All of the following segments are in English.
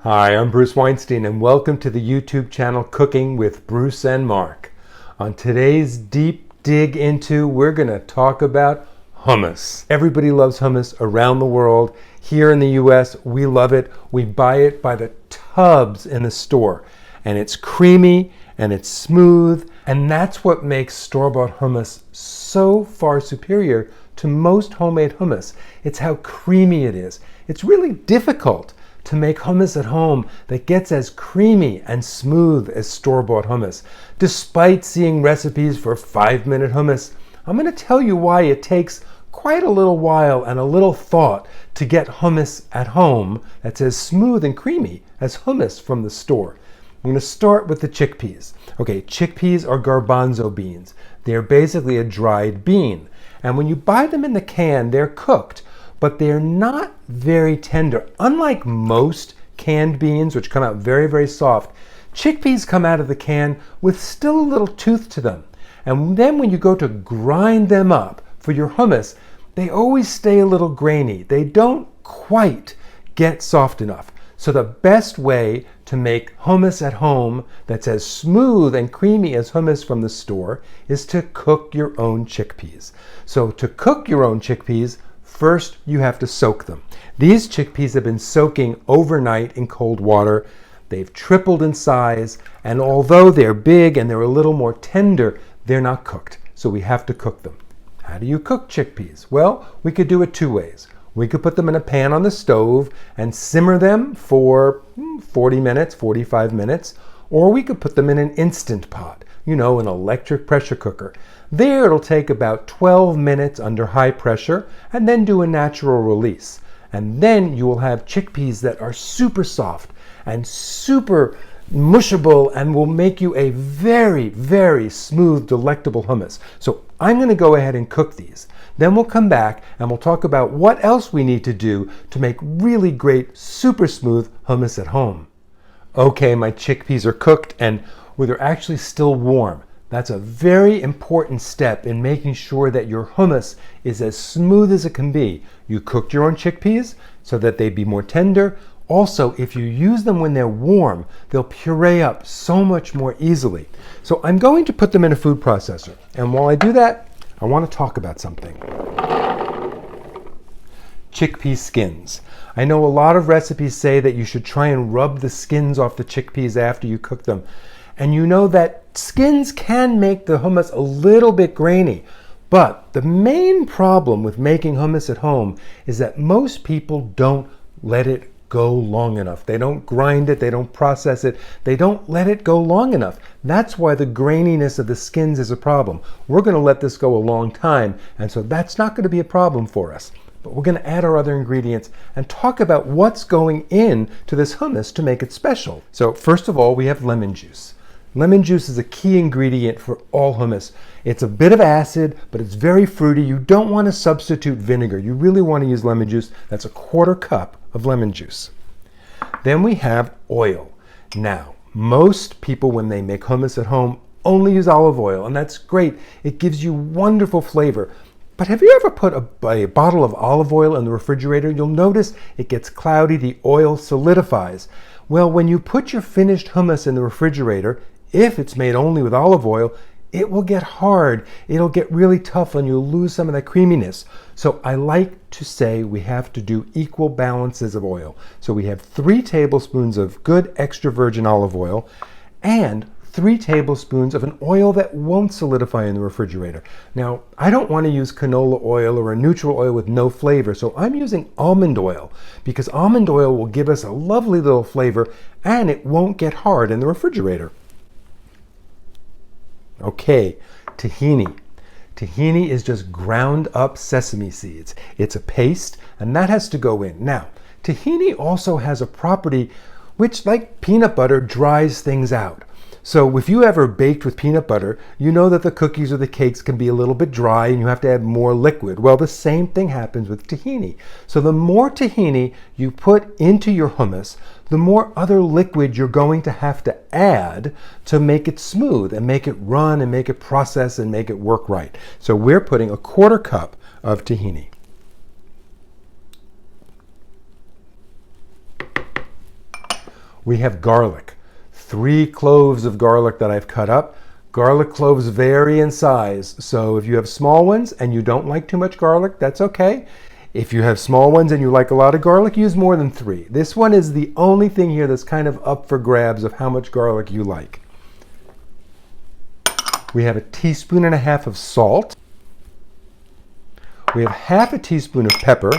Hi, I'm Bruce Weinstein and welcome to the YouTube channel Cooking with Bruce and Mark. On today's deep dig into, we're going to talk about hummus. Everybody loves hummus around the world. Here in the US, we love it. We buy it by the tubs in the store. And it's creamy and it's smooth. And that's what makes store-bought hummus so far superior to most homemade hummus. It's how creamy it is. It's really difficult to make hummus at home that gets as creamy and smooth as store-bought hummus. Despite seeing recipes for 5-minute hummus, I'm going to tell you why it takes quite a little while and a little thought to get hummus at home that's as smooth and creamy as hummus from the store. I'm going to start with the chickpeas. Okay, chickpeas are garbanzo beans. They're basically a dried bean. And when you buy them in the can, they're cooked, but they're not very tender. Unlike most canned beans, which come out very, very soft, chickpeas come out of the can with still a little tooth to them. And then when you go to grind them up for your hummus, they always stay a little grainy. They don't quite get soft enough. So the best way to make hummus at home that's as smooth and creamy as hummus from the store is to cook your own chickpeas. So to cook your own chickpeas, first, you have to soak them. These chickpeas have been soaking overnight in cold water. They've tripled in size, and although they're big and they're a little more tender, they're not cooked. So we have to cook them. How do you cook chickpeas? Well, we could do it two ways. We could put them in a pan on the stove and simmer them for 40 minutes, 45 minutes, or we could put them in an Instant Pot, an electric pressure cooker. There it'll take about 12 minutes under high pressure and then do a natural release. And then you will have chickpeas that are super soft and super mushable and will make you a very, very smooth, delectable hummus. So I'm going to go ahead and cook these. Then we'll come back and we'll talk about what else we need to do to make really great, super smooth hummus at home. Okay, my chickpeas are cooked and they're actually still warm. That's a very important step in making sure that your hummus is as smooth as it can be. You cooked your own chickpeas so that they be more tender. Also, if you use them when they're warm, they'll puree up so much more easily. So I'm going to put them in a food processor. And while I do that, I want to talk about something. Chickpea skins. I know a lot of recipes say that you should try and rub the skins off the chickpeas after you cook them. And you know that skins can make the hummus a little bit grainy. But the main problem with making hummus at home is that most people don't let it go long enough. They don't grind it, they don't process it, they don't let it go long enough. That's why the graininess of the skins is a problem. We're going to let this go a long time, and so that's not going to be a problem for us. But we're going to add our other ingredients and talk about what's going in to this hummus to make it special. So first of all, we have lemon juice. Lemon juice is a key ingredient for all hummus. It's a bit of acid, but it's very fruity. You don't want to substitute vinegar. You really want to use lemon juice. That's a 1/4 cup of lemon juice. Then we have oil. Now, most people, when they make hummus at home, only use olive oil, and that's great. It gives you wonderful flavor. But have you ever put a bottle of olive oil in the refrigerator? You'll notice it gets cloudy, the oil solidifies. Well, when you put your finished hummus in the refrigerator, if it's made only with olive oil, it will get hard. It'll get really tough and you'll lose some of that creaminess. So I like to say we have to do equal balances of oil. So we have 3 tablespoons of good extra virgin olive oil and 3 tablespoons of an oil that won't solidify in the refrigerator. Now, I don't want to use canola oil or a neutral oil with no flavor, so I'm using almond oil because almond oil will give us a lovely little flavor and it won't get hard in the refrigerator. Okay, tahini. Tahini is just ground up sesame seeds. It's a paste, and that has to go in. Now, tahini also has a property which, like peanut butter, dries things out. So if you ever baked with peanut butter, you know that the cookies or the cakes can be a little bit dry and you have to add more liquid. Well, the same thing happens with tahini. So the more tahini you put into your hummus, the more other liquid you're going to have to add to make it smooth and make it run and make it process and make it work right. So we're putting a 1/4 cup of tahini. We have garlic, 3 cloves of garlic that I've cut up. Garlic cloves vary in size, so if you have small ones and you don't like too much garlic, that's okay. If you have small ones and you like a lot of garlic, use more than 3. This one is the only thing here that's kind of up for grabs of how much garlic you like. We have 1.5 teaspoons of salt. We have 1/2 teaspoon of pepper.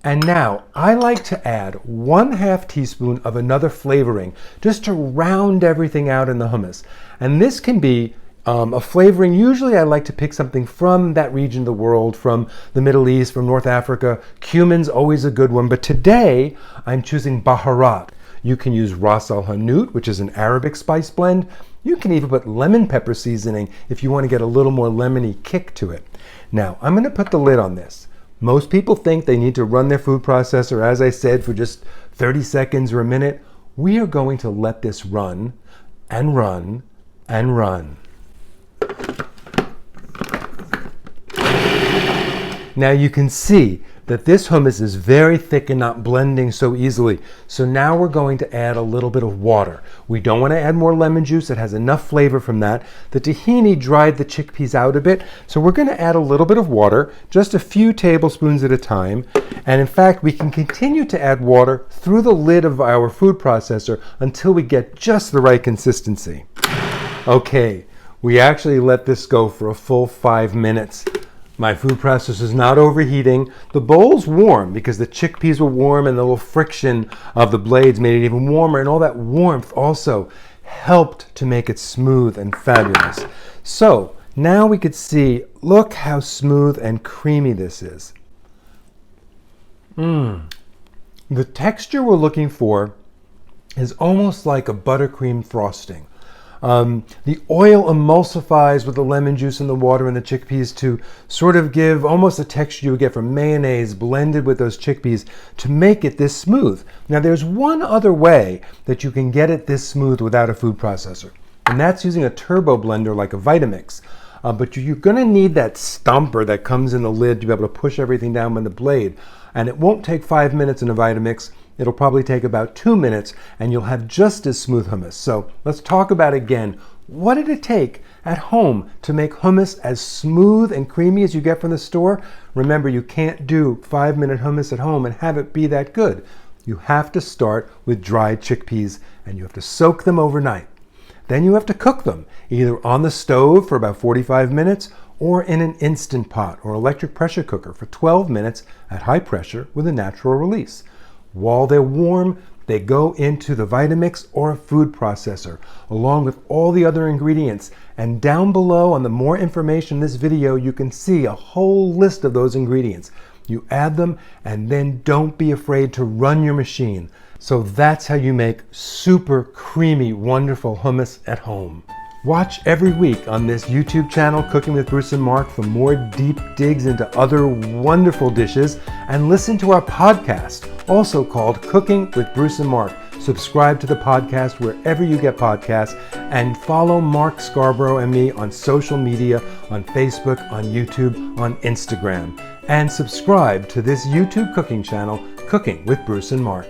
And now I like to add 1/2 teaspoon of another flavoring just to round everything out in the hummus. And this can be a flavoring. Usually I like to pick something from that region of the world, from the Middle East, from North Africa. Cumin's always a good one, but today I'm choosing baharat. You can use ras al hanout, which is an Arabic spice blend. You can even put lemon pepper seasoning if you want to get a little more lemony kick to it. Now I'm going to put the lid on this. Most people think they need to run their food processor, as I said, for just 30 seconds or a minute. We are going to let this run and run and run. Now you can see that this hummus is very thick and not blending so easily. So now we're going to add a little bit of water. We don't want to add more lemon juice. It has enough flavor from that. The tahini dried the chickpeas out a bit. So we're going to add a little bit of water, just a few tablespoons at a time. And in fact, we can continue to add water through the lid of our food processor until we get just the right consistency. Okay, we actually let this go for a full 5 minutes. My food processor is not overheating. The bowl's warm because the chickpeas were warm and the little friction of the blades made it even warmer, and all that warmth also helped to make it smooth and fabulous. So now we could see, look how smooth and creamy this is. The texture we're looking for is almost like a buttercream frosting. The oil emulsifies with the lemon juice and the water and the chickpeas to sort of give almost the texture you would get from mayonnaise blended with those chickpeas to make it this smooth. Now there's one other way that you can get it this smooth without a food processor, and that's using a turbo blender like a Vitamix. But you're going to need that stumper that comes in the lid to be able to push everything down with the blade. And it won't take 5 minutes in a Vitamix. It'll probably take about 2 minutes, and you'll have just as smooth hummus. So let's talk about again, what did it take at home to make hummus as smooth and creamy as you get from the store? Remember, you can't do 5-minute hummus at home and have it be that good. You have to start with dried chickpeas, and you have to soak them overnight. Then you have to cook them, either on the stove for about 45 minutes or in an Instant Pot or electric pressure cooker for 12 minutes at high pressure with a natural release. While they're warm, they go into the Vitamix or a food processor, along with all the other ingredients. And down below on the more information in this video, you can see a whole list of those ingredients. You add them, and then don't be afraid to run your machine. So that's how you make super creamy, wonderful hummus at home. Watch every week on this YouTube channel, Cooking with Bruce and Mark, for more deep digs into other wonderful dishes, and listen to our podcast, also called Cooking with Bruce and Mark. Subscribe to the podcast wherever you get podcasts, and follow Mark Scarborough and me on social media, on Facebook, on YouTube, on Instagram. And subscribe to this YouTube cooking channel, Cooking with Bruce and Mark.